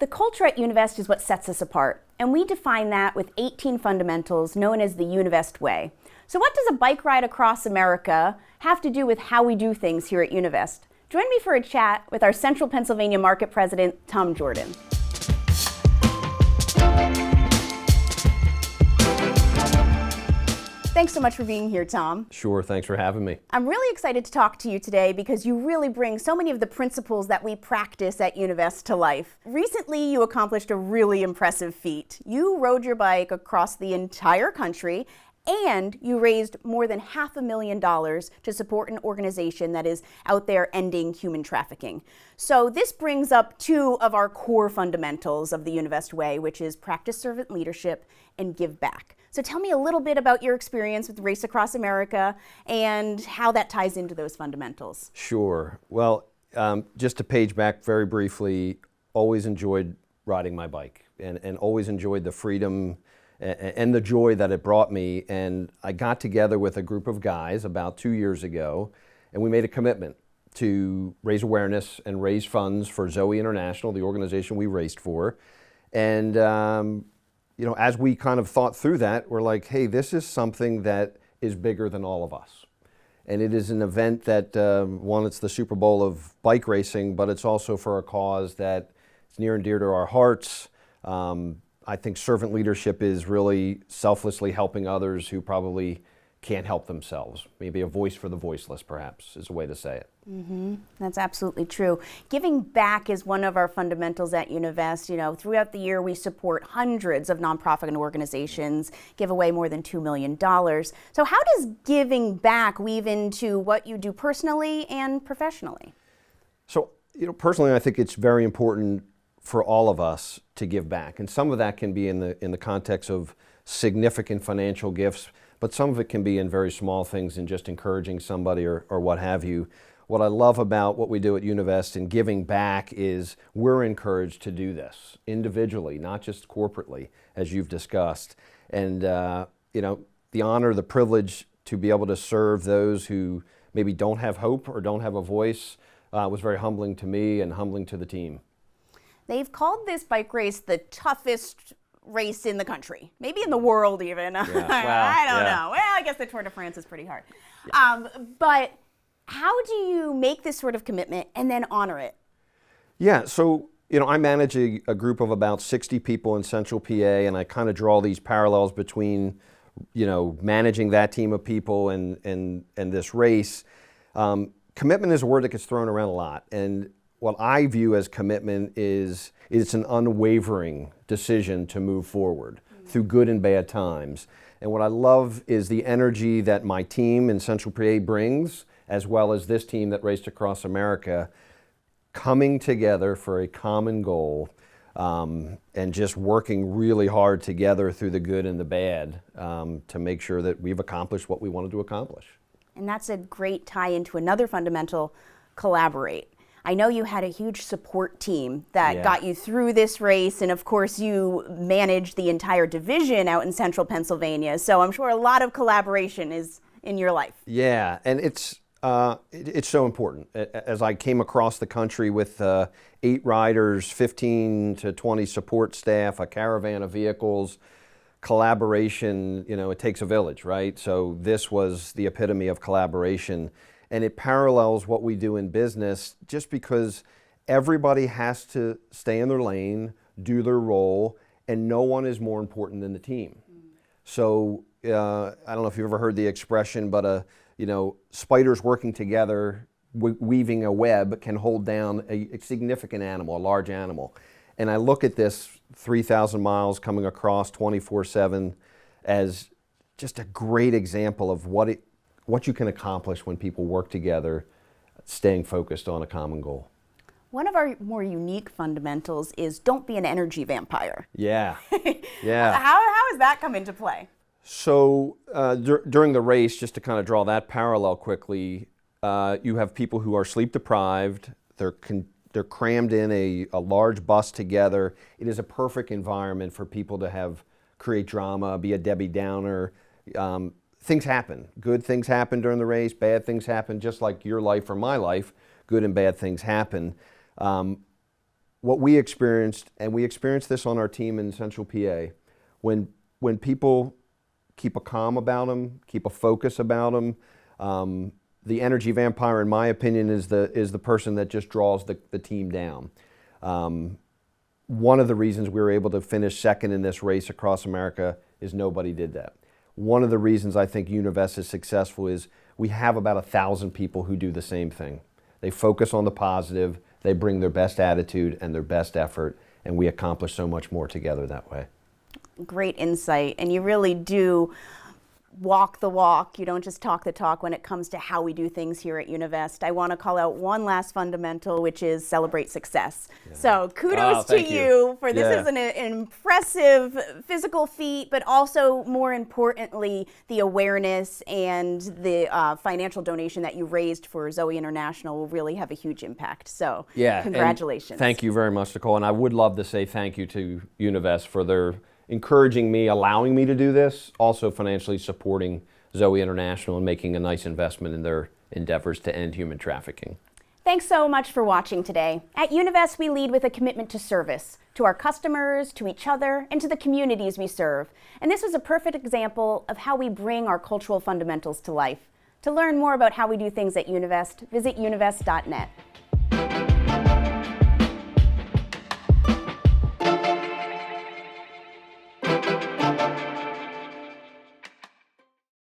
The culture at Univest is what sets us apart, and we define that with 18 fundamentals known as the Univest way. So what does a bike ride across America have to do with how we do things here at Univest? Join me for a chat with our Central Pennsylvania Market President, Tom Jordan. Thanks so much for being here, Tom. Sure, thanks for having me. I'm really excited to talk to you today because you really bring so many of the principles that we practice at Univest to life. Recently, you accomplished a really impressive feat. You rode your bike across the entire country and you raised more than $500,000 to support an organization that is out there ending human trafficking. So this brings up two of our core fundamentals of the Univest way, which is practice servant leadership and give back. So tell me a little bit about your experience with Race Across America and how that ties into those fundamentals. Sure. Well, just to page back very briefly, always enjoyed riding my bike and always enjoyed the freedom and the joy that it brought me. And I got together with a group of guys about 2 years ago, and we made a commitment to raise awareness and raise funds for Zoe International, the organization we raced for. And as we kind of thought through that, we're like, hey, this is something that is bigger than all of us. And it is an event that, one, it's the Super Bowl of bike racing, but it's also for a cause that is near and dear to our hearts. I think servant leadership is really selflessly helping others who probably can't help themselves. Maybe a voice for the voiceless, perhaps, is a way to say it. Mm-hmm. That's absolutely true. Giving back is one of our fundamentals at Univest. Throughout the year, we support hundreds of nonprofit organizations, give away more than $2 million. So how does giving back weave into what you do personally and professionally? So, personally, I think it's very important for all of us to give back. And some of that can be in the context of significant financial gifts, but some of it can be in very small things and just encouraging somebody or what have you. What I love about what we do at Univest and giving back is we're encouraged to do this individually, not just corporately, as you've discussed. And, the honor, the privilege to be able to serve those who maybe don't have hope or don't have a voice was very humbling to me and humbling to the team. They've called this bike race the toughest race in the country, maybe in the world even. Yeah. Well, I don't know. Well, I guess the Tour de France is pretty hard. Yeah. But how do you make this sort of commitment and then honor it? Yeah, so I manage a group of about 60 people in Central PA, and I kind of draw these parallels between managing that team of people and this race. Commitment is a word that gets thrown around a lot, and what I view as commitment is it's an unwavering decision to move forward through good and bad times. And what I love is the energy that my team in Central PA brings, as well as this team that raced across America, coming together for a common goal and just working really hard together through the good and the bad to make sure that we've accomplished what we wanted to accomplish. And that's a great tie into another fundamental, collaborate. I know you had a huge support team that got you through this race, and of course you managed the entire division out in Central Pennsylvania, so I'm sure a lot of collaboration is in your life. Yeah, and it's so important. As I came across the country with 8 riders, 15 to 20 support staff, a caravan of vehicles, collaboration, it takes a village, right? So this was the epitome of collaboration. And it parallels what we do in business just because everybody has to stay in their lane, do their role, and no one is more important than the team. So I don't know if you've ever heard the expression, but spiders working together, weaving a web can hold down a significant animal, a large animal. And I look at this 3,000 miles coming across 24/7 as just a great example of what you can accomplish when people work together, staying focused on a common goal. One of our more unique fundamentals is don't be an energy vampire. Yeah, yeah. How has that come into play? So during the race, just to kind of draw that parallel quickly, you have people who are sleep deprived. They're crammed in a large bus together. It is a perfect environment for people to create drama, be a Debbie Downer. Things happen. Good things happen during the race. Bad things happen, just like your life or my life. Good and bad things happen. what we experienced, and we experienced this on our team in Central PA, when people keep a calm about them, keep a focus about them, the energy vampire, in my opinion, is the person that just draws the team down. One of the reasons we were able to finish second in this race across America is nobody did that. One of the reasons I think Univest is successful is we have about 1,000 people who do the same thing. They focus on the positive, they bring their best attitude and their best effort, and we accomplish so much more together that way. Great insight, and you really do walk the walk. You don't just talk the talk when it comes to how we do things here at Univest. I want to call out one last fundamental, which is celebrate success. Yeah. So kudos to you for this is an impressive physical feat, but also more importantly, the awareness and the financial donation that you raised for Zoe International will really have a huge impact. So congratulations. Thank you very much, Nicole. And I would love to say thank you to Univest for their encouraging me, allowing me to do this, also financially supporting Zoe International and making a nice investment in their endeavors to end human trafficking. Thanks so much for watching today. At Univest, we lead with a commitment to service, to our customers, to each other, and to the communities we serve. And this was a perfect example of how we bring our cultural fundamentals to life. To learn more about how we do things at Univest, visit univest.net.